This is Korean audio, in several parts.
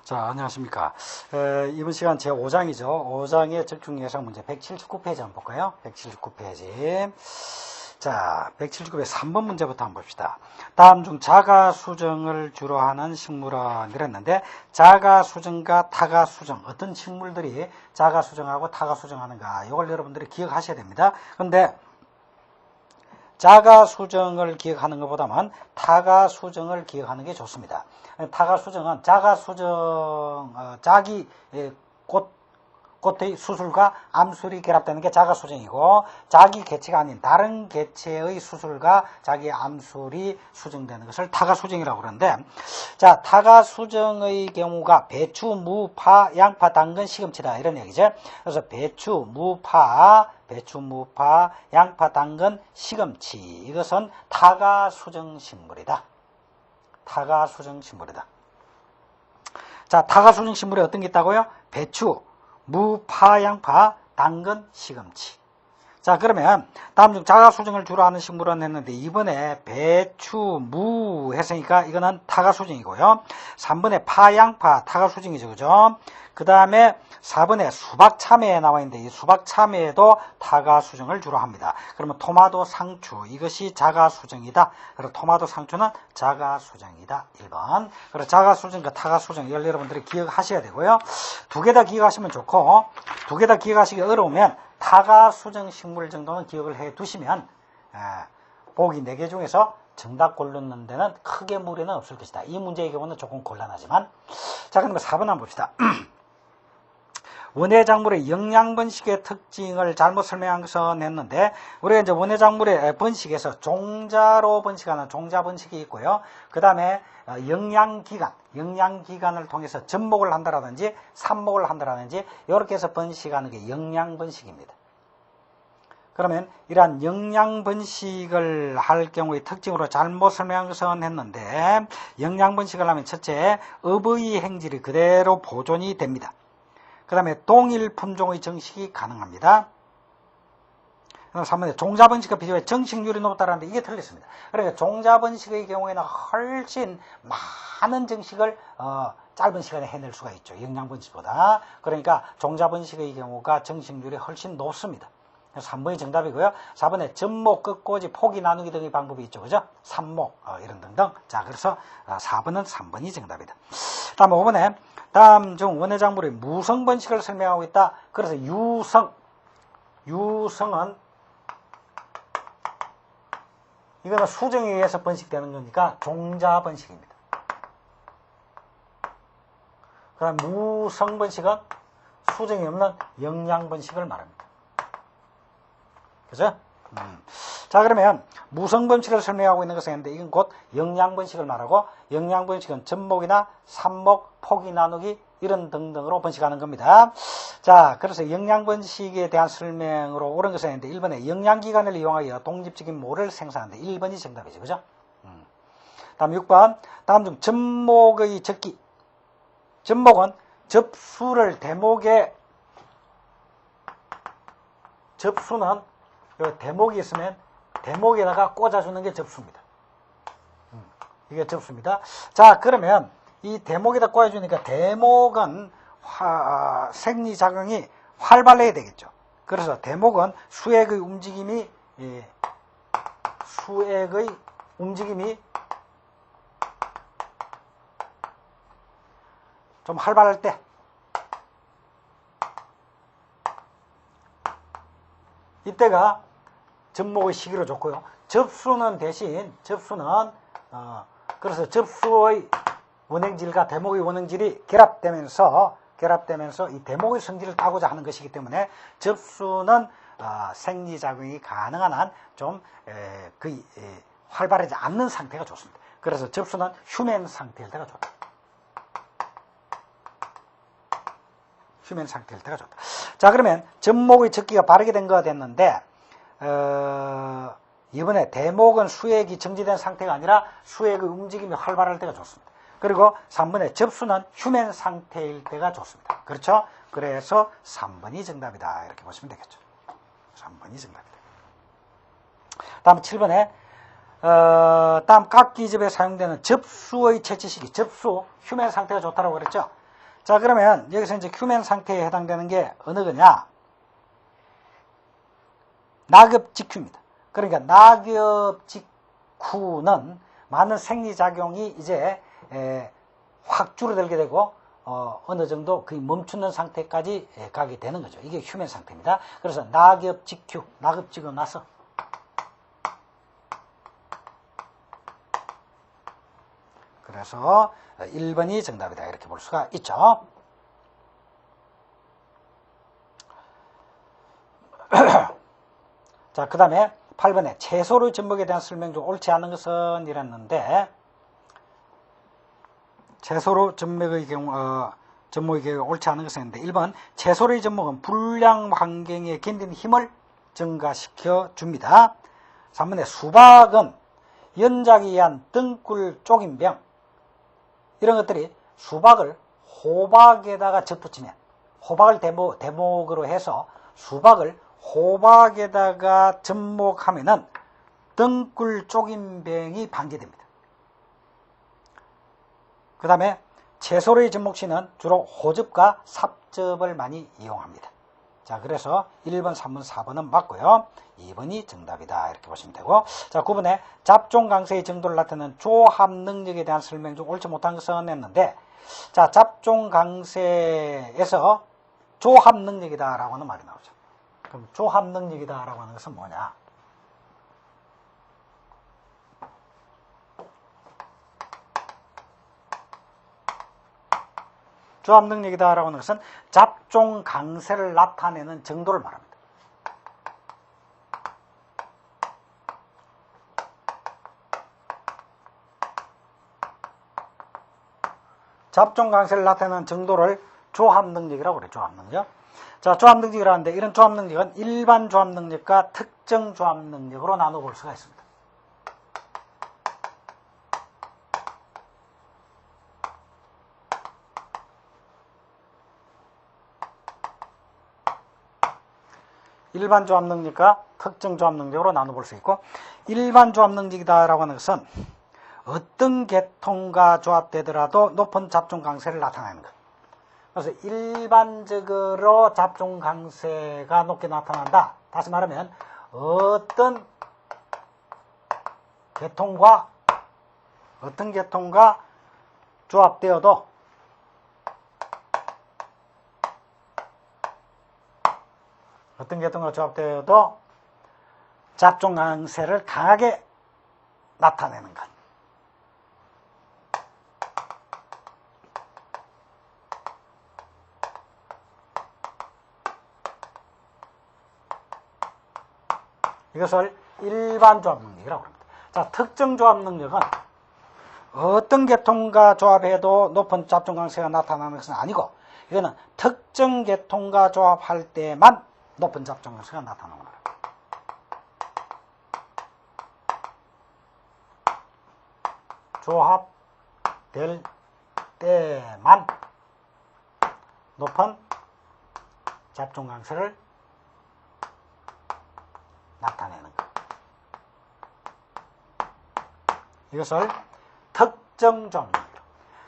자, 안녕하십니까. 이번 시간 제 5장이죠. 5장의 적중 예상 문제 179페이지 한번 볼까요? 179페이지. 자, 179페이지 3번 문제부터 한번 봅시다. 다음 중 자가수정을 주로 하는 식물은 그랬는데, 자가수정과 타가수정, 어떤 식물들이 자가수정하고 타가수정하는가, 이걸 여러분들이 기억하셔야 됩니다. 그런데 자가수정을 기억하는 것보다는 타가수정을 기억하는 게 좋습니다. 타가수정은 자가수정, 꽃의 수술과 암술이 결합되는 게 자가수정이고, 자기 개체가 아닌 다른 개체의 수술과 자기 암술이 수정되는 것을 타가수정이라고 그러는데, 자, 타가수정의 경우가 배추, 무, 파, 양파, 당근, 시금치다 이런 얘기죠. 그래서 배추, 무, 파, 양파, 당근, 시금치, 이것은 타가수정 식물이다. 타가수정 식물이다. 자, 타가수정 식물에 어떤 게 있다고요? 배추, 무, 파, 양파, 당근, 시금치. 자, 그러면 다음 중 자가수정을 주로 하는 식물은 했는데, 이번에 배추, 무 했으니까 이거는 타가수정이고요. 3번에 파, 양파, 타가수정이죠. 그죠? 그 다음에 4번에 수박, 참외에 나와 있는데, 이 수박, 참외에도 타가수정을 주로 합니다. 그러면 토마토, 상추, 이것이 자가수정이다. 그리고 토마토, 상추는 자가수정이다. 1번. 그리고 자가수정과 타가수정, 이걸 여러분들이 기억하셔야 되고요. 두 개 다 기억하시면 좋고, 두 개 다 기억하시기 어려우면 타가수정 식물 정도는 기억을 해 두시면, 보기 4개 중에서 정답 고르는 데는 크게 무리는 없을 것이다. 이 문제의 경우는 조금 곤란하지만. 자, 그러면 4번 한번 봅시다. 원예작물의 영양번식의 특징을 잘못 설명한 것은 했는데, 우리가 이제 원예작물의 번식에서 종자로 번식하는 종자번식이 있고요. 그 다음에 영양기관을 통해서 접목을 한다라든지 삽목을 한다라든지 이렇게 해서 번식하는 게 영양번식입니다. 그러면 이러한 영양번식을 할 경우의 특징으로 잘못 설명한 것은 했는데, 영양번식을 하면 첫째, 업의 행질이 그대로 보존이 됩니다. 그 다음에 동일 품종의 정식이 가능합니다. 3번에 종자번식과 비교해 정식률이 높다라는데 이게 틀렸습니다. 그러니까 종자번식의 경우에는 훨씬 많은 정식을 짧은 시간에 해낼 수가 있죠. 영양번식보다. 그러니까 종자번식의 경우가 정식률이 훨씬 높습니다. 3번이 정답이고요. 4번에 접목, 끝꽂이, 포기 나누기 등의 방법이 있죠. 그죠? 삽목, 이런 등등. 자, 그래서 4번은 3번이 정답이다. 다음 5번에 다음 중 원예작물의 무성번식을 설명하고 있다. 그래서 유성은 이거는 수정에 의해서 번식되는 거니까 종자번식입니다. 그 다음 무성번식은 수정이 없는 영양번식을 말합니다. 그죠? 자, 그러면 무성번식을 설명하고 있는 것은 했는데, 이건 곧 영양번식을 말하고, 영양번식은 접목이나 삽목, 포기 나누기 이런 등등으로 번식하는 겁니다. 자, 그래서 영양번식에 대한 설명으로 옳은 것은 했는데, 1번에 영양기관을 이용하여 독립적인 모를 생산하는데 1번이 정답이죠. 그죠? 다음 6번, 다음 중 접목의 적기. 접목은 접수를 접수는 대목이 있으면 대목에다가 꽂아주는 게 접수입니다. 이게 접수입니다. 자, 그러면 이 대목에다 꽂아주니까 대목은 생리작용이 활발해야 되겠죠. 그래서 대목은 수액의 움직임이 좀 활발할 때, 이때가 접목의 시기로 좋고요. 접수는 그래서 접수의 원행질과 대목의 원행질이 결합되면서 이 대목의 성질을 따고자 하는 것이기 때문에 접수는 생리작용이 가능한 한 좀 활발하지 않는 상태가 좋습니다. 그래서 접수는 휴면 상태일 때가 좋다. 휴면 상태일 때가 좋다. 자, 그러면 접목의 적기가 바르게 된 거가 됐는데, 이번에 대목은 수액이 정지된 상태가 아니라 수액의 움직임이 활발할 때가 좋습니다. 그리고 3번에 접수는 휴면 상태일 때가 좋습니다. 그렇죠? 그래서 3번이 정답이다. 이렇게 보시면 되겠죠. 3번이 정답이다. 다음 7번에 다음 깎기접에 사용되는 접수의 채취 시기. 접수, 휴면 상태가 좋다고 그랬죠? 자, 그러면 여기서 이제 휴면 상태에 해당되는 게 어느 거냐? 낙엽직후입니다. 그러니까 낙엽직후는 많은 생리작용이 이제 확 줄어들게 되고 어느 정도 거의 멈추는 상태까지 가게 되는 거죠. 이게 휴면 상태입니다. 그래서 낙엽직후, 낙엽지고 나서 그래서 1번이 정답이다 이렇게 볼 수가 있죠. 자, 그 다음에 8번에 채소의 접목에 대한 설명 중 옳지 않은 것은 이랬는데 채소로 접목의 경우 옳지 않은 것은 있는데 1번 채소의 접목은 불량 환경에 견디는 힘을 증가시켜 줍니다. 3번에 수박은 연작에 의한 등굴 쪽인병 이런 것들이 수박을 호박에다가 접붙이면 호박을 대목으로 해서 수박을 호박에다가 접목하면은 등굴 쪽인병이 방지됩니다. 그 다음에 채소의 접목시는 주로 호접과 삽접을 많이 이용합니다. 자, 그래서 1번, 3번, 4번은 맞고요. 2번이 정답이다 이렇게 보시면 되고, 자, 9번에 잡종 강세의 정도를 나타내는 조합 능력에 대한 설명 중 옳지 못한 것은 했는데, 자, 잡종 강세에서 조합 능력이다 라고 하는 말이 나오죠. 그럼 조합 능력이다 라고 하는 것은 뭐냐? 조합 능력이다 라고 하는 것은 잡종 강세를 나타내는 정도를 말합니다. 잡종 강세를 나타내는 정도를 조합 능력이라고 그래요. 조합 능력. 자, 조합 능력이라는데 이런 조합 능력은 일반 조합 능력과 특정 조합 능력으로 나눠볼 수가 있습니다. 일반 조합 능력과 특정 조합 능력으로 나눠볼 수 있고, 일반 조합 능력이다라고 하는 것은 어떤 계통과 조합되더라도 높은 잡종 강세를 나타내는 것. 그래서 일반적으로 잡종 강세가 높게 나타난다. 다시 말하면 어떤 계통과 조합되어도 잡종 강세를 강하게 나타내는 것. 이것을 일반 조합 능력이라고 합니다. 자, 특정 조합 능력은 어떤 계통과 조합해도 높은 잡종 강세가 나타나는 것은 아니고, 이거는 특정 계통과 조합할 때만 높은 잡종 강세가 나타나는 거예요. 조합될 때만 높은 잡종 강세를 나타내는 것. 이것을 특정 조합 능력.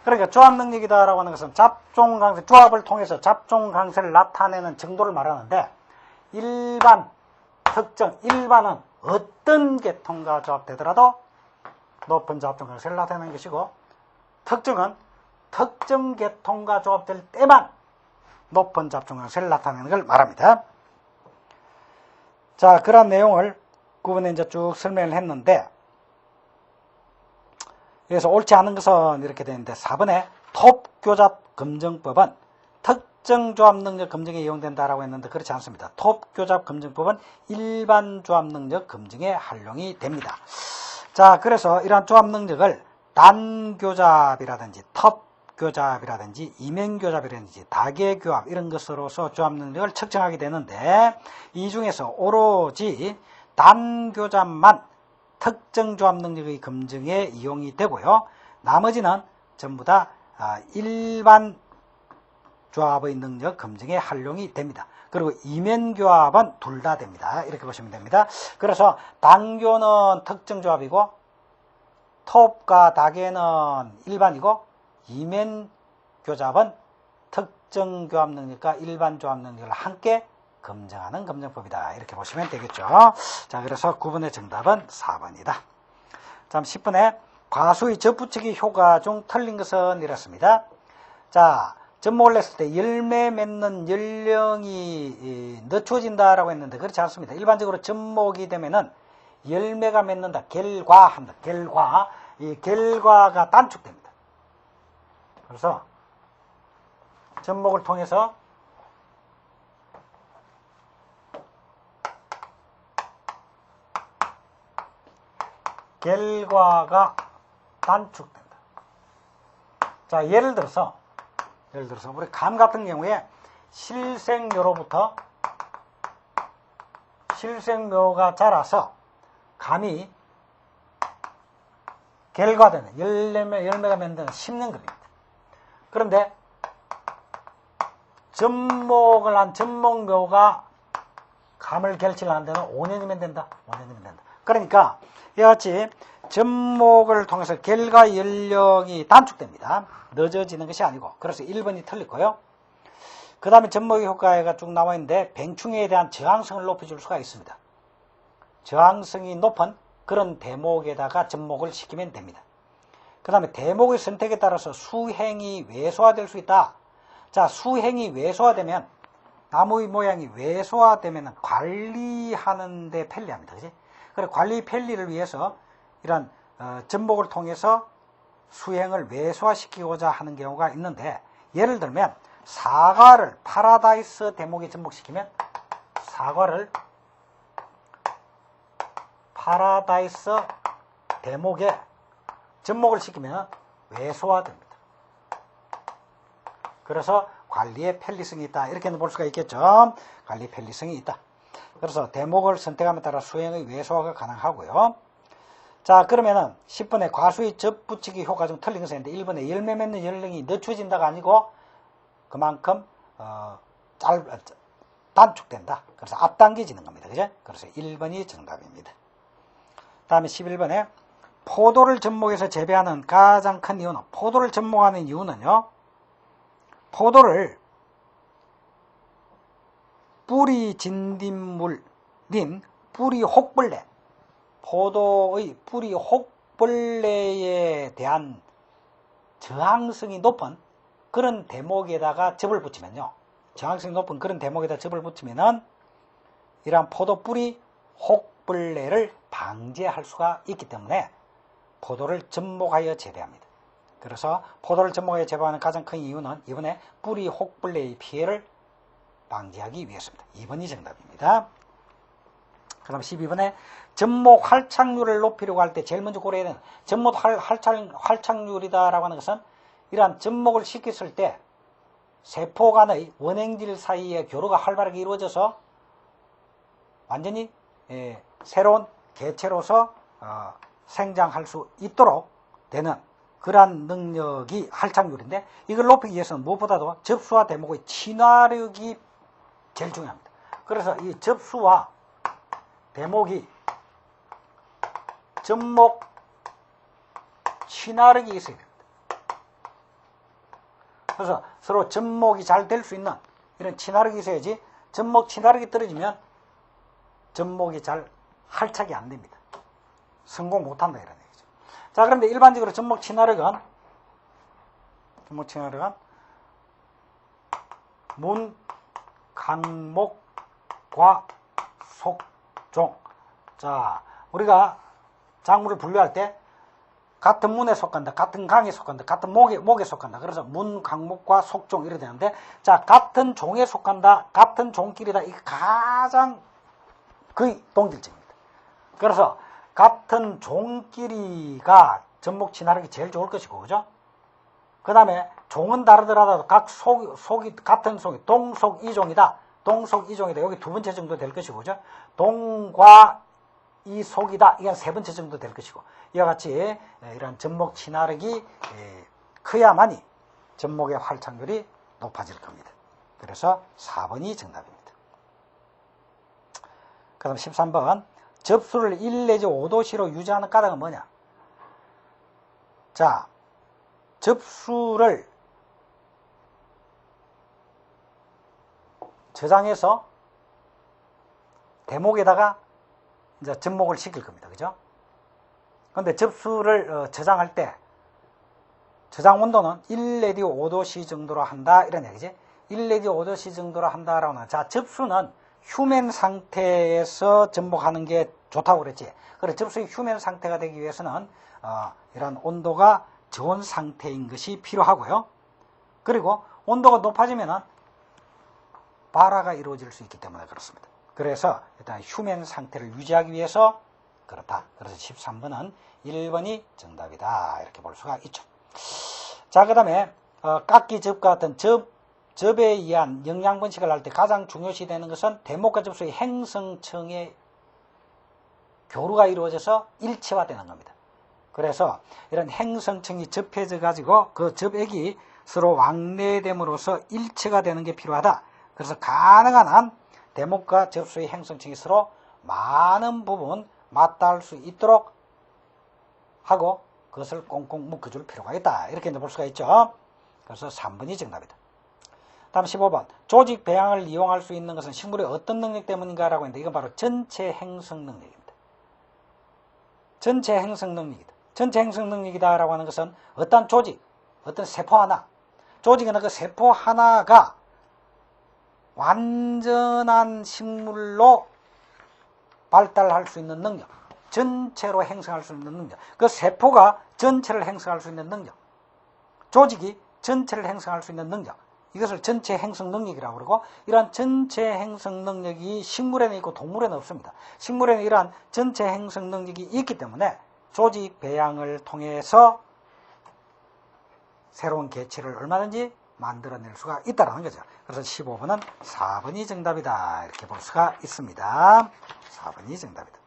그러니까 조합 능력이다라고 하는 것은 잡종 강세, 조합을 통해서 잡종 강세를 나타내는 정도를 말하는데, 일반, 특정, 일반은 어떤 계통과 조합되더라도 높은 잡종 강세를 나타내는 것이고, 특정은 특정 계통과 조합될 때만 높은 잡종 강세를 나타내는 걸 말합니다. 자, 그런 내용을 9번에 이제 쭉 설명을 했는데, 그래서 옳지 않은 것은 이렇게 되는데, 4번에 톱교잡 검증법은 특정 조합 능력 검증에 이용된다라고 했는데 그렇지 않습니다. 톱교잡 검증법은 일반 조합 능력 검증에 활용이 됩니다. 자, 그래서 이러한 조합 능력을 단교잡이라든지 텁교잡이라든지 이면교잡이라든지 다계교합 이런 것으로서 조합 능력을 측정하게 되는데, 이 중에서 오로지 단교잡만 특정 조합 능력의 검증에 이용이 되고요. 나머지는 전부 다 일반 조합의 능력 검증에 활용이 됩니다. 그리고 이면교합은 둘 다 됩니다. 이렇게 보시면 됩니다. 그래서 단교는 특정 조합이고 톱과 다계는 일반이고 이면교잡은 특정 교합 능력과 일반 조합 능력을 함께 검증하는 검증법이다. 이렇게 보시면 되겠죠. 자, 그래서 9번의 정답은 4번이다. 다음 10번에 과수의 접붙이기 효과 중 틀린 것은 이렇습니다. 자, 접목을 냈을 때 열매 맺는 연령이 늦춰진다라고 했는데 그렇지 않습니다. 일반적으로 접목이 되면은 열매가 맺는다. 결과합니다. 결과. 이 결과가 단축됩니다. 그래서 접목을 통해서 결과가 단축된다. 자, 예를 들어서 우리 감 같은 경우에 실생묘로부터 실생묘가 자라서 감이 결과되는 열매가 맺는 데는 10년 걸립니다. 그런데 접목을 한 접목묘가 감을 결실하는 데는 5년이면 된다. 5년이면 된다. 그러니까 이와 같이 접목을 통해서 결과 연령이 단축됩니다. 늦어지는 것이 아니고. 그래서 1번이 틀렸고요. 그 다음에 접목의 효과가 쭉 나와 있는데 병충해에 대한 저항성을 높여줄 수가 있습니다. 저항성이 높은 그런 대목에다가 접목을 시키면 됩니다. 그 다음에 대목의 선택에 따라서 수행이 왜소화될 수 있다. 자, 수행이 왜소화되면 나무의 모양이 왜소화되면 관리하는 데 편리합니다. 그지? 그래, 관리 편리를 위해서 이런 접목을 통해서 수행을 왜소화시키고자 하는 경우가 있는데, 예를 들면 사과를 파라다이스 대목에 접목시키면 사과를 파라다이스 대목에 접목을 시키면 왜소화됩니다. 그래서 관리에 편리성이 있다. 이렇게는 볼 수가 있겠죠. 관리 편리성이 있다. 그래서 대목을 선택함에 따라 수행의 왜소화가 가능하고요. 자, 그러면은 10번에 과수의 접붙이기 효과 중 틀린 것은 있는데 1번에 열매 맺는 연령이 늦춰진다가 아니고 그만큼 단축된다. 그래서 앞당겨지는 겁니다. 그죠? 그래서 1번이 정답입니다. 다음에 11번에 포도를 접목해서 재배하는 가장 큰 이유는, 포도를 접목하는 이유는요, 포도를 뿌리 진딧물인 뿌리 혹벌레, 포도의 뿌리 혹벌레에 대한 저항성이 높은 그런 대목에다가 접을 붙이면요, 저항성이 높은 그런 대목에다 접을 붙이면은 이러한 포도 뿌리 혹벌레를 방지할 수가 있기 때문에 포도를 접목하여 재배합니다. 그래서 포도를 접목하여 재배하는 가장 큰 이유는 이번에 뿌리 혹벌레의 피해를 방지하기 위해서입니다. 2번이 정답입니다. 그 다음 12번에 접목 활착률을 높이려고 할 때 제일 먼저 고려해야 되는 접목 활착률이다라고 하는 것은 이러한 접목을 시켰을 때 세포 간의 원행질 사이의 교류가 활발하게 이루어져서 완전히 새로운 개체로서 생장할 수 있도록 되는 그러한 능력이 활착률인데, 이걸 높이기 위해서는 무엇보다도 접수와 대목의 친화력이 제일 중요합니다. 그래서 이 접수와 대목이 접목 친화력이 있어야 됩니다. 그래서 서로 접목이 잘 될 수 있는 이런 친화력이 있어야지, 접목 친화력이 떨어지면 접목이 잘 활착이 안 됩니다. 성공 못한다 이런 얘기죠. 자, 그런데 일반적으로 접목 친화력은 문, 강목과 속종. 자, 우리가 작물을 분류할 때 같은 문에 속한다, 같은 강에 속한다, 같은 목에 속한다. 그래서 문, 강목과 속종 이래 되는데, 자, 같은 종에 속한다, 같은 종끼리다. 이게 가장 거의 동질적입니다. 그래서 같은 종끼리가 접목 친화력이 제일 좋을 것이고, 그죠? 그 다음에 종은 다르더라도 각 속이 같은 속이 동속 이종이다, 동속 이종이다. 여기 두 번째 정도 될 것이고, 그죠? 동과 이 속이다. 이건 세 번째 정도 될 것이고, 이와 같이 이런 접목 친화력이 커야만이 접목의 활착률이 높아질 겁니다. 그래서 4번이 정답입니다. 그 다음 13번, 접수를 1 내지 5도씨로 유지하는 까닭은 뭐냐? 자, 접수를 저장해서 대목에다가 이제 접목을 시킬 겁니다. 그죠? 근데 접수를 저장할 때 저장 온도는 1레디 5도C 정도로 한다 이런 얘기지. 1레디 5도C 정도로 한다라고 하는. 자, 접수는 휴면 상태에서 접목하는 게 좋다고 그랬지. 그래, 접수의 휴면 상태가 되기 위해서는 이런 온도가 저온 상태인 것이 필요하고요. 그리고 온도가 높아지면은 발화가 이루어질 수 있기 때문에 그렇습니다. 그래서 일단 휴면 상태를 유지하기 위해서 그렇다. 그래서 13번은 1번이 정답이다. 이렇게 볼 수가 있죠. 자, 그 다음에 깎기접과 같은 접에 의한 영양 분식을 할 때 가장 중요시 되는 것은 대목과 접수의 행성층의 교류가 이루어져서 일체화되는 겁니다. 그래서 이런 행성층이 접해져 가지고 그 접액이 서로 왕래됨으로써 일체가 되는 게 필요하다. 그래서 가능한 한 대목과 접수의 행성층이 서로 많은 부분 맞닿을 수 있도록 하고 그것을 꽁꽁 묶어줄 필요가 있다. 이렇게 볼 수가 있죠. 그래서 3번이 정답이다. 다음 15번. 조직 배양을 이용할 수 있는 것은 식물의 어떤 능력 때문인가 라고 했는데 이건 바로 전체 행성 능력입니다. 전체 행성 능력이다. 전체 행성 능력이다 라고 하는 것은 어떤 조직, 어떤 세포 하나, 조직은 그 세포 하나가 완전한 식물로 발달할 수 있는 능력, 전체로 행성할 수 있는 능력, 그 세포가 전체를 행성할 수 있는 능력, 조직이 전체를 행성할 수 있는 능력, 이것을 전체 행성 능력이라고 그러고, 이러한 전체 행성 능력이 식물에는 있고 동물에는 없습니다. 식물에는 이러한 전체 행성 능력이 있기 때문에 조직 배양을 통해서 새로운 개체를 얼마든지 만들어낼 수가 있다는 거죠. 그래서 15번은 4번이 정답이다. 이렇게 볼 수가 있습니다. 4번이 정답이다.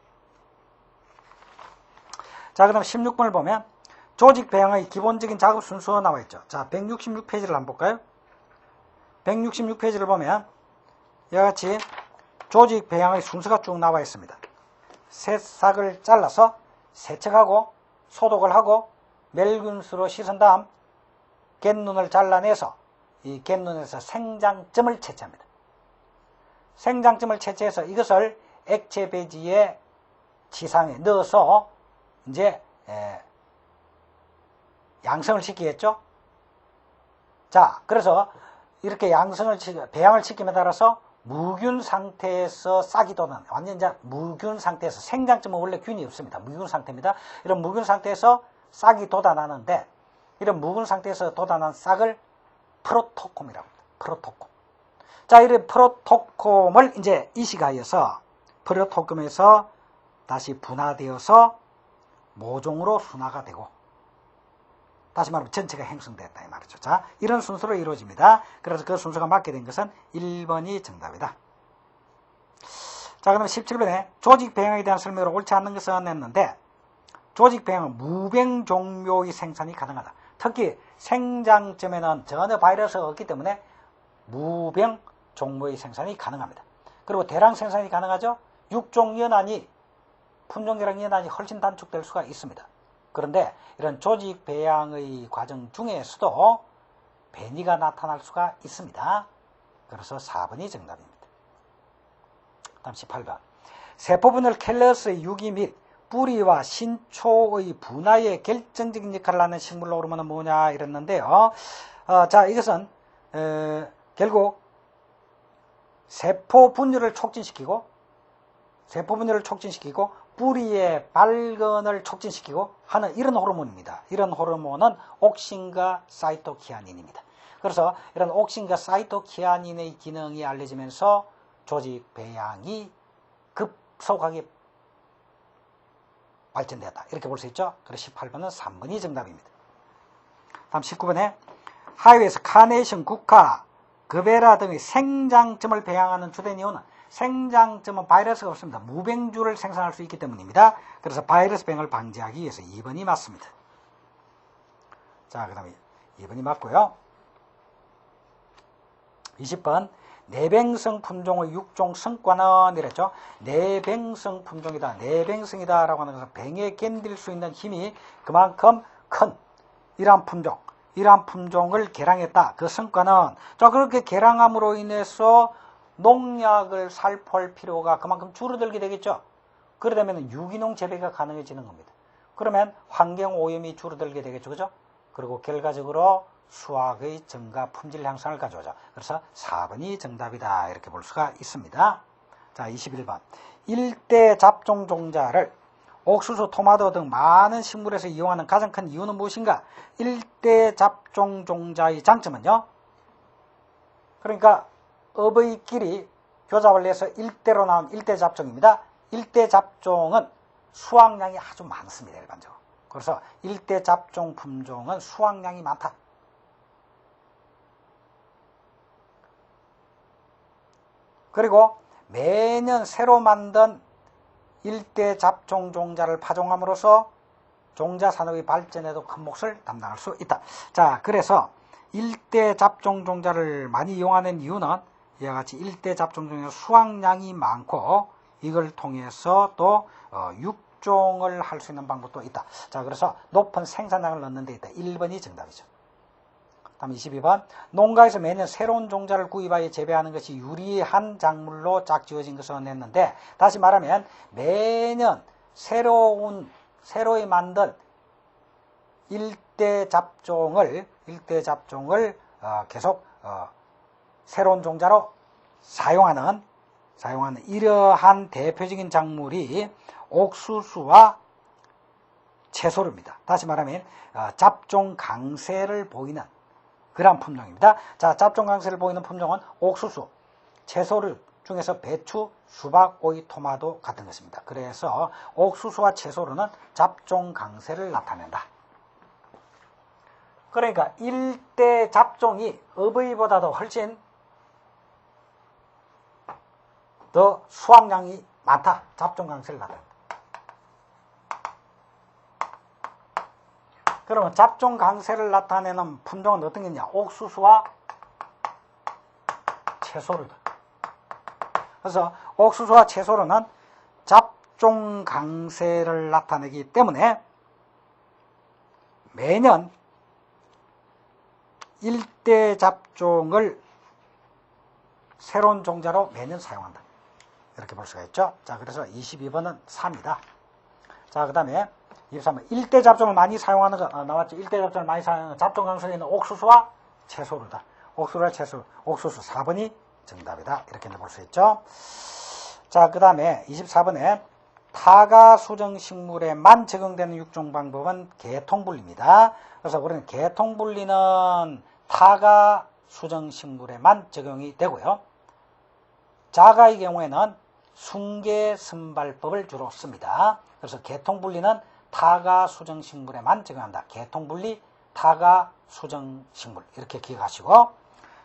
자, 그 다음 16번을 보면 조직 배양의 기본적인 작업 순서가 나와 있죠. 자, 166페이지를 한번 볼까요? 166페이지를 보면 이와 같이 조직 배양의 순서가 쭉 나와 있습니다. 새싹을 잘라서 세척하고 소독을 하고 멸균수로 씻은 다음 갯눈을 잘라내서 이 갯눈에서 생장점을 채취합니다. 생장점을 채취해서 이것을 액체 배지에 지상에 넣어서 이제 양성을 시키겠죠. 자, 그래서 이렇게 배양을 시킴에 따라서 무균 상태에서 싹이 돋는, 완전 이제 무균 상태에서, 생장점은 원래 균이 없습니다. 무균 상태입니다. 이런 무균 상태에서 싹이 돋아나는데, 이런 무균 상태에서 돋아난 싹을 프로토콤이라고 합니다. 프로토콤. 자, 이런 프로토콤을 이제 이식하여서 프로토콤에서 다시 분화되어서 모종으로 순화가 되고, 다시 말하면 전체가 행성됐다 이 말이죠. 자, 이런 순서로 이루어집니다. 그래서 그 순서가 맞게 된 것은 1번이 정답이다. 자, 그럼 17번에 조직 배양에 대한 설명으로 옳지 않는 것은 했는데, 조직 배양은 무병 종묘의 생산이 가능하다. 특히 생장점에는 전혀 바이러스가 없기 때문에 무병 종묘의 생산이 가능합니다. 그리고 대량 생산이 가능하죠. 육종 연한이, 품종계량 연한이 훨씬 단축될 수가 있습니다. 그런데 이런 조직 배양의 과정 중에서도 변이가 나타날 수가 있습니다. 그래서 4번이 정답입니다. 다음 18번. 세포분열 캘러스의 유기 및 뿌리와 신초의 분화에 결정적인 역할을 하는 식물 호르몬은 뭐냐 이랬는데요. 자, 이것은 결국 세포 분열을 촉진시키고 뿌리의 발근을 촉진시키고 하는 이런 호르몬입니다. 이런 호르몬은 옥신과 사이토키아닌입니다. 그래서 이런 옥신과 사이토키아닌의 기능이 알려지면서 조직 배양이 급속하게 발전되었다. 이렇게 볼 수 있죠. 그래서 18번은 3번이 정답입니다. 다음 19번에 하이웨에서 카네이션, 국화, 그베라 등의 생장점을 배양하는 주된 이유는 생장점은 바이러스가 없습니다. 무병주를 생산할 수 있기 때문입니다. 그래서 바이러스 병을 방지하기 위해서 2번이 맞습니다. 자, 그 다음에 2번이 맞고요. 20번 내병성 품종의 육종 성과는 이랬죠. 내병성 품종이다. 내병성이다 라고 하는 것은 병에 견딜 수 있는 힘이 그만큼 큰 이러한 품종을 개량했다. 그 성과는 자, 그렇게 개량함으로 인해서 농약을 살포할 필요가 그만큼 줄어들게 되겠죠. 그러다면 유기농 재배가 가능해지는 겁니다. 그러면 환경오염이 줄어들게 되겠죠. 그죠? 그리고 결과적으로 수확의 증가, 품질 향상을 가져오죠. 그래서 4번이 정답이다. 이렇게 볼 수가 있습니다. 자, 21번. 일대 잡종 종자를 옥수수, 토마토 등 많은 식물에서 이용하는 가장 큰 이유는 무엇인가? 일대 잡종 종자의 장점은요. 그러니까 업의끼리 교잡을 해서 일대로 나온 일대 잡종입니다. 일대 잡종은 수확량이 아주 많습니다. 일반적으로. 그래서 일대 잡종 품종은 수확량이 많다. 그리고 매년 새로 만든 일대 잡종 종자를 파종함으로써 종자 산업의 발전에도 큰 몫을 담당할 수 있다. 자, 그래서 일대 잡종 종자를 많이 이용하는 이유는 이와 같이 일대 잡종 종자 수확량이 많고 이걸 통해서 또 육종을 할 수 있는 방법도 있다. 자, 그래서 높은 생산량을 넣는 데 있다. 1번이 정답이죠. 다음 22번. 농가에서 매년 새로운 종자를 구입하여 재배하는 것이 유리한 작물로 짝지어진 것을 냈는데, 다시 말하면 매년 새로이 만든 일대 잡종을 계속 새로운 종자로 사용하는 이러한 대표적인 작물이 옥수수와 채소류입니다. 다시 말하면 잡종 강세를 보이는 그런 품종입니다. 자, 잡종 강세를 보이는 품종은 옥수수, 채소류 중에서 배추, 수박, 오이, 토마토 같은 것입니다. 그래서 옥수수와 채소류는 잡종 강세를 나타낸다. 그러니까 일대 잡종이 업의보다도 훨씬 더 수확량이 많다. 잡종 강세를 나타낸다. 그러면 잡종 강세를 나타내는 품종은 어떤 게 있냐? 옥수수와 채소류다. 그래서 옥수수와 채소류는 잡종 강세를 나타내기 때문에 매년 일대 잡종을 새로운 종자로 매년 사용한다. 이렇게 볼 수가 있죠. 자, 그래서 22번은 4입니다. 자, 그 다음에 23번. 일대 잡종을 많이 사용하는 거 나왔죠. 일대 잡종을 많이 사용하는 잡종 강세에 있는 옥수수와 채소류다. 옥수수와 채소, 옥수수 4번이 정답이다. 이렇게 볼 수 있죠. 자, 그 다음에 24번에 타가 수정식물에만 적용되는 육종 방법은 계통분리입니다. 그래서 우리는 계통분리는 타가 수정식물에만 적용이 되고요. 자가의 경우에는 순계선발법을 주로 씁니다. 그래서 계통분리는 타가 수정식물에만 적용한다. 계통분리, 타가 수정식물 이렇게 기억하시고,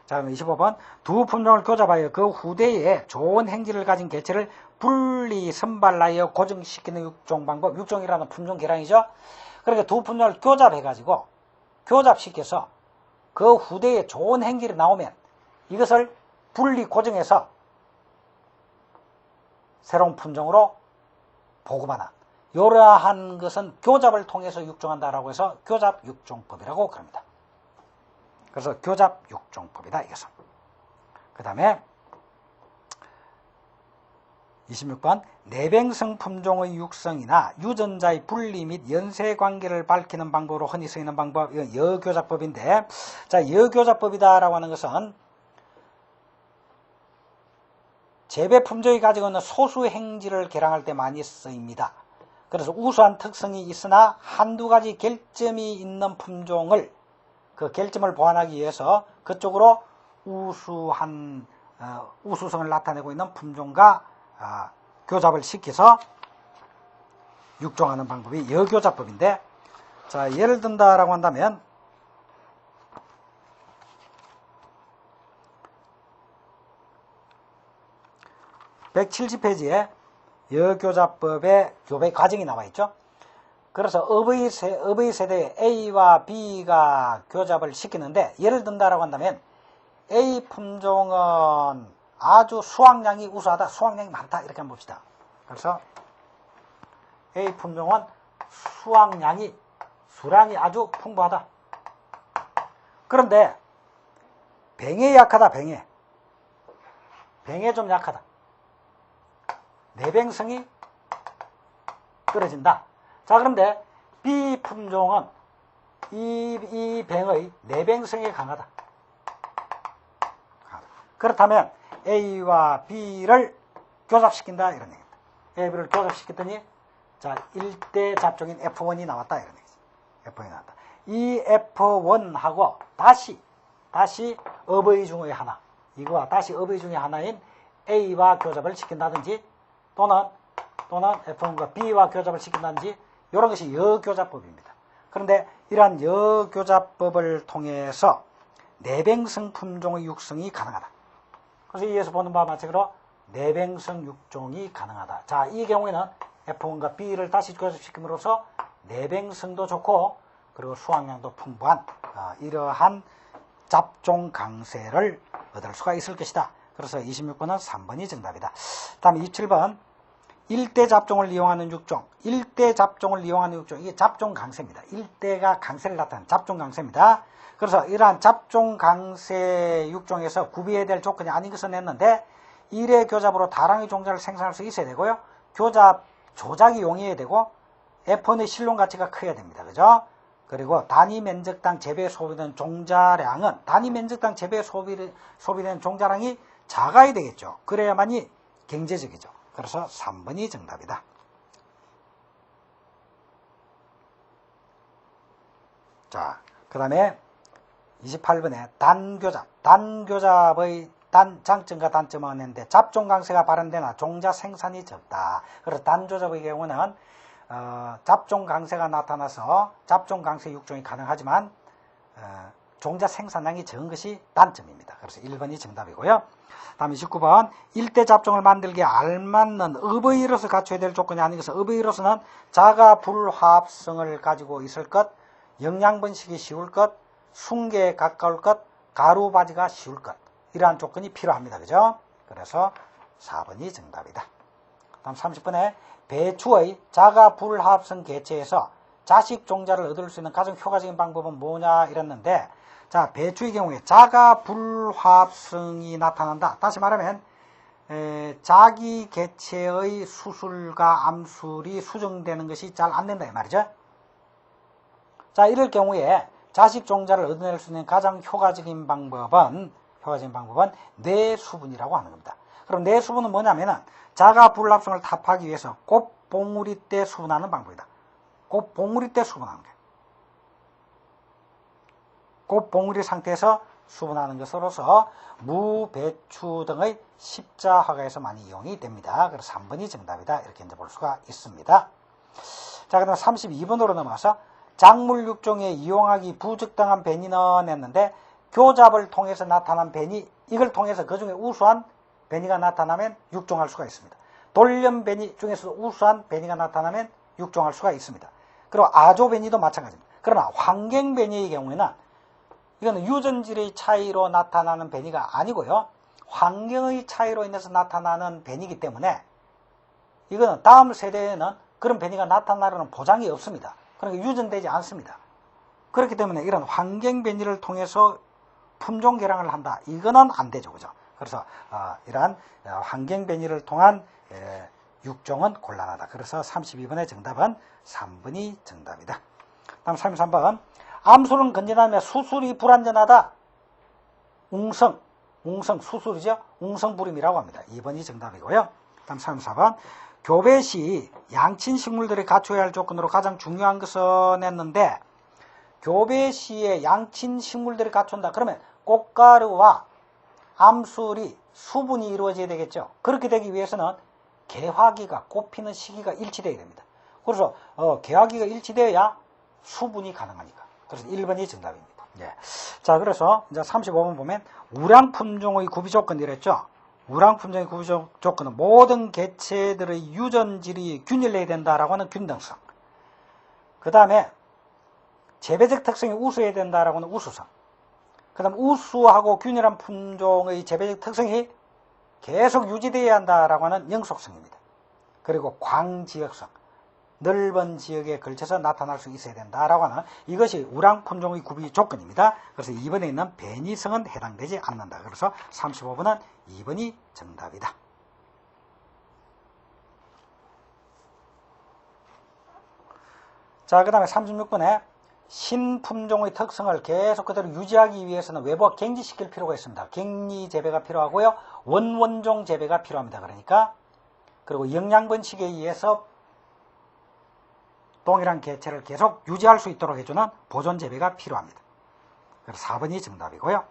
자, 그럼 25번. 두 품종을 교잡하여 그 후대에 좋은 행질을 가진 개체를 분리 선발하여 고정시키는 육종 방법. 육종이라는 품종 계량이죠. 그러니까 두 품종을 교잡해가지고 교잡시켜서 그 후대에 좋은 행질이 나오면 이것을 분리 고정해서 새로운 품종으로 보급하는 이러한 것은 교잡을 통해서 육종한다라고 해서 교잡 육종법이라고 그럽니다. 그래서 교잡 육종법이다 이것은. 그 다음에 26번. 내병성 품종의 육성이나 유전자의 분리 및 연쇄 관계를 밝히는 방법으로 흔히 쓰이는 방법, 이건 여교잡법인데, 자, 여교잡법이다라고 하는 것은 재배 품종이 가지고 있는 소수 행질을 계량할 때 많이 쓰입니다. 그래서 우수한 특성이 있으나 한두 가지 결점이 있는 품종을 그 결점을 보완하기 위해서 그쪽으로 우수성을 나타내고 있는 품종과 교잡을 시켜서 육종하는 방법이 여교잡법인데, 자, 예를 든다라고 한다면 170페이지에 여교잡법의 교배 과정이 나와 있죠. 그래서 업의 세대에 A와 B가 교잡을 시키는데, 예를 든다라고 한다면 A 품종은 아주 수확량이 우수하다, 수확량이 많다 이렇게 한번 봅시다. 그래서 A 품종은 수량이 아주 풍부하다. 그런데 병에 약하다. 병에 병에 좀 약하다. 내병성이 떨어진다. 자, 그런데 B 품종은 이 병의 내병성이 강하다. 그렇다면 A와 B를 교잡시킨다 이런 얘기입니다. A, B를 교잡시켰더니 자 1대 잡종인 F1이 나왔다 이런 얘기죠. F1이 나왔다. 이 F1하고 다시 업의 중의 하나, 이거와 다시 업의 중의 하나인 A와 교잡을 시킨다든지 또는 F1과 B와 교잡을 시킨다든지 이런 것이 여교잡법입니다. 그런데 이러한 여교잡법을 통해서 내병성 품종의 육성이 가능하다. 그래서 이에서 보는 바와 마찬가지로 내병성 육종이 가능하다. 자, 이 경우에는 F1과 B를 다시 교잡시킴으로써 내병성도 좋고 그리고 수확량도 풍부한 이러한 잡종 강세를 얻을 수가 있을 것이다. 그래서 26번은 3번이 정답이다. 다음 27번 1대 잡종을 이용하는 육종. 1대 잡종을 이용하는 육종. 이게 잡종 강세입니다. 1대가 강세를 나타내는 잡종 강세입니다. 그래서 이러한 잡종 강세 육종에서 구비해야 될 조건이 아닌 것을 냈는데 1회 교잡으로 다량의 종자를 생산할 수 있어야 되고요. 교잡 조작이 용이해야 되고 F1의 실론 가치가 커야 됩니다. 그죠? 그리고 단위 면적당 재배에 소비되는 종자량은 단위 면적당 재배에 소비되는 종자량이 작아야 되겠죠. 그래야만이 경제적이죠. 그래서 3번이 정답이다. 자, 그 다음에 28번에 단교잡. 단교잡의 장점과 단점은 했는데 잡종 강세가 발현되나 종자 생산이 적다. 그래서 단교잡의 경우는 잡종 강세가 나타나서 잡종 강세 육종이 가능하지만 종자 생산량이 적은 것이 단점입니다. 그래서 1번이 정답이고요. 다음 29번 1대 잡종을 만들기에 알맞는 읍의로서 갖춰야 될 조건이 아닌 것은 읍의로서는 자가 불화합성을 가지고 있을 것, 영양 번식이 쉬울 것, 순계에 가까울 것, 가루 바지가 쉬울 것 이러한 조건이 필요합니다. 그죠? 그래서 4번이 정답이다. 다음 30번에 배추의 자가 불화합성 개체에서 자식 종자를 얻을 수 있는 가장 효과적인 방법은 뭐냐 이랬는데 자, 배추의 경우에 자가 불화합성이 나타난다. 다시 말하면 자기 개체의 수술과 암술이 수정되는 것이 잘 안 된다 이 말이죠. 자, 이럴 경우에 자식 종자를 얻어낼 수 있는 가장 효과적인 방법은 뇌수분이라고 하는 겁니다. 그럼 뇌수분은 뭐냐면은 자가 불합성을 답하기 위해서 꽃봉우리 때 수분하는 방법이다. 꽃봉우리 때 수분하는 거예요. 꽃봉우리 상태에서 수분하는 것으로서 무, 배추 등의 십자화가에서 많이 이용이 됩니다. 그래서 3번이 정답이다. 이렇게 이제 볼 수가 있습니다. 자, 그다음 32번으로 넘어가서 작물 육종에 이용하기 부적당한 변이는 했는데 교잡을 통해서 나타난 변이, 이걸 통해서 그 중에 우수한 변이가 나타나면 육종할 수가 있습니다. 돌연 변이 중에서도 우수한 변이가 나타나면 육종할 수가 있습니다. 그리고 아조 변이도 마찬가지입니다. 그러나 환경 변이의 경우에는 이거는 유전질의 차이로 나타나는 변이가 아니고요. 환경의 차이로 인해서 나타나는 변이기 때문에 이거는 다음 세대에는 그런 변이가 나타나려는 보장이 없습니다. 그러니까 유전되지 않습니다. 그렇기 때문에 이런 환경 변이를 통해서 품종 개량을 한다. 이거는 안 되죠. 그죠? 그래서 이러한 환경 변이를 통한 육종은 곤란하다. 그래서 32번의 정답은 3번이 정답이다. 다음 33번. 암술은 건전하며 수술이 불안전하다. 웅성 수술이죠. 웅성불임이라고 합니다. 2번이 정답이고요. 다음 34번. 교배 시 양친 식물들이 갖춰야 할 조건으로 가장 중요한 것은 했는데 교배 시에 양친 식물들이 갖춘다. 그러면 꽃가루와 암술이 수분이 이루어져야 되겠죠. 그렇게 되기 위해서는 개화기가 꽃피는 시기가 일치되어야 됩니다. 그래서 개화기가 일치되어야 수분이 가능하니까. 그래서 1번이 정답입니다. 예. 자, 그래서 이제 35번 보면 우량 품종의 구비 조건 이랬죠. 우량 품종의 구비 조건은 모든 개체들의 유전질이 균일해야 된다라고 하는 균등성. 그 다음에 재배적 특성이 우수해야 된다라고 하는 우수성. 그 다음 우수하고 균일한 품종의 재배적 특성이 계속 유지되어야 한다라고 하는 영속성입니다. 그리고 광지역성. 넓은 지역에 걸쳐서 나타날 수 있어야 된다라고 하는 이것이 우랑 품종의 구비 조건입니다. 그래서 2번에 있는 변이성은 해당되지 않는다. 그래서 35번은 2번이 정답이다. 자, 그 다음에 36번에 신품종의 특성을 계속 그대로 유지하기 위해서는 외부와 갱지시킬 필요가 있습니다. 갱리 재배가 필요하고요. 원원종 재배가 필요합니다. 그러니까 그리고 영양번식에 의해서 동일한 개체를 계속 유지할 수 있도록 해주는 보존 재배가 필요합니다. 그래서 4번이 정답이고요.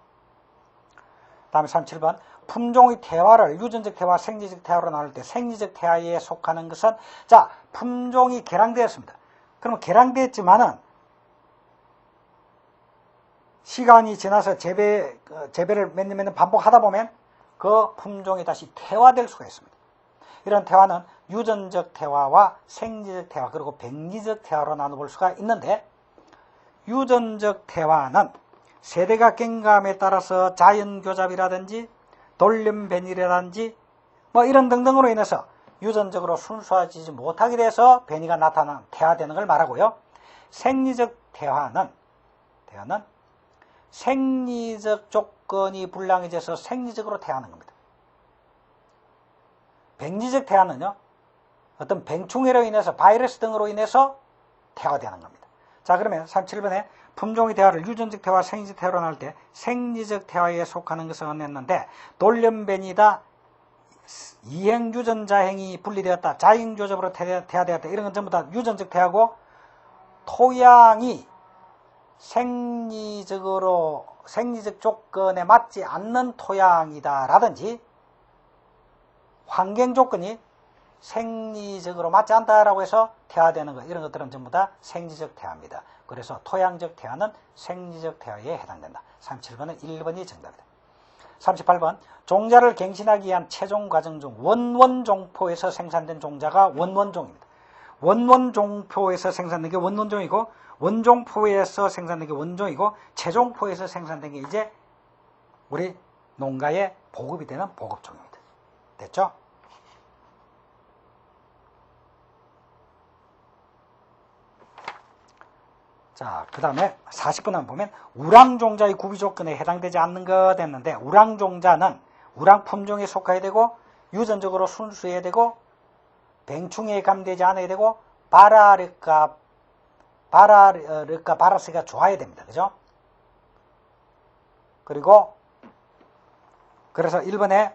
다음에 37번 품종의 태화를 유전적 태화, 생리적 태화로 나눌 때 생리적 태화에 속하는 것은 자 품종이 개량되었습니다. 그러면 개량되었지만은 시간이 지나서 재배를 몇 년 반복하다 보면 그 품종이 다시 태화될 수가 있습니다. 이런 태화는 유전적 태화와 생리적 태화 그리고 백리적 태화로 나눠볼 수가 있는데 유전적 태화는 세대가 경감에 따라서 자연교잡이라든지 돌연변이라든지 뭐 이런 등등으로 인해서 유전적으로 순수화되지 못하게 돼서 변이가 나타나는 태화되는 걸 말하고요. 생리적 태화는 생리적 조건이 불량해져서 생리적으로 태화하는 겁니다. 백리적 태화는요. 어떤 병충해로 인해서 바이러스 등으로 인해서 태화되는 겁니다. 자 그러면 37번에 품종의 태화를 유전적 태화, 생리적 태화로 나눌 때 생리적 태화에 속하는 것은 했는데 돌연변이다, 이행유전자행이 분리되었다, 자행조접으로 태화되었다 이런 건 전부 다 유전적 태화고 토양이 생리적 조건에 맞지 않는 토양이다 라든지 환경 조건이 생리적으로 맞지 않다라고 해서 태화되는 것 이런 것들은 전부 다 생리적 태화입니다. 그래서 토양적 태화는 생리적 태화에 해당된다. 37번은 1번이 정답이다. 38번 종자를 갱신하기 위한 채종 과정 중 원원종포에서 생산된 종자가 원원종입니다. 원원종포에서 생산된 게 원원종이고 원종포에서 생산된 게 원종이고 채종포에서 생산된 게 이제 우리 농가에 보급이 되는 보급종입니다. 됐죠? 자, 그 다음에 40번을 보면 우랑종자의 구비 조건에 해당되지 않는 것 했는데 우랑종자는 우랑 품종에 속해야 되고 유전적으로 순수해야 되고 병충해에 감되지 않아야 되고 바라스가 좋아야 됩니다. 그죠? 그리고 그래서 1번에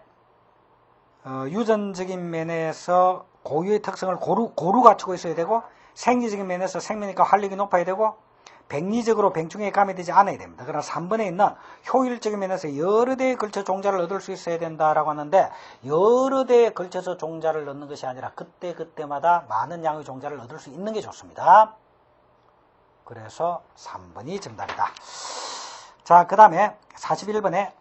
유전적인 면에서 고유의 특성을 고루 갖추고 있어야 되고 생리적인 면에서 생명력과 활력이 높아야 되고 백리적으로 병충해에 감염되지 않아야 됩니다. 그러나 3번에 있는 효율적인 면에서 여러 대에 걸쳐 종자를 얻을 수 있어야 된다라고 하는데 여러 대에 걸쳐서 종자를 얻는 것이 아니라 그때마다 많은 양의 종자를 얻을 수 있는 게 좋습니다. 그래서 3번이 정답이다. 자, 그 다음에 41번에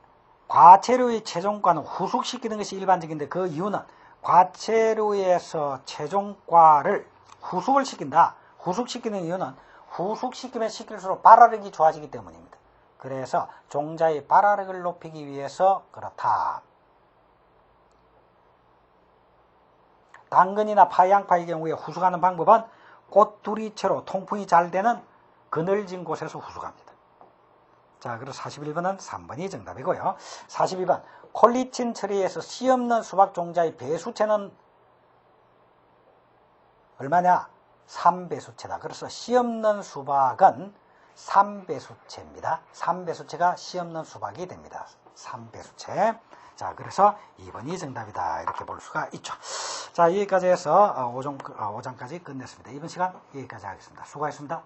과체류의 채종과는 후숙시키는 것이 일반적인데 그 이유는 과체류에서 채종과를 후숙을 시킨다. 후숙시키는 이유는 후숙시키면 시킬수록 발화력이 좋아지기 때문입니다. 그래서 종자의 발화력을 높이기 위해서 그렇다. 당근이나 파, 양파의 경우에 후숙하는 방법은 꽃두리채로 통풍이 잘 되는 그늘진 곳에서 후숙합니다. 자, 그래서 41번은 3번이 정답이고요. 42번 콜리친 처리에서 씨 없는 수박 종자의 배수체는 얼마냐? 3배수체다. 그래서 씨 없는 수박은 3배수체입니다. 3배수체가 씨 없는 수박이 됩니다. 3배수체. 자, 그래서 2번이 정답이다. 이렇게 볼 수가 있죠. 자, 여기까지 해서 5장까지 끝냈습니다. 이번 시간 여기까지 하겠습니다. 수고하셨습니다.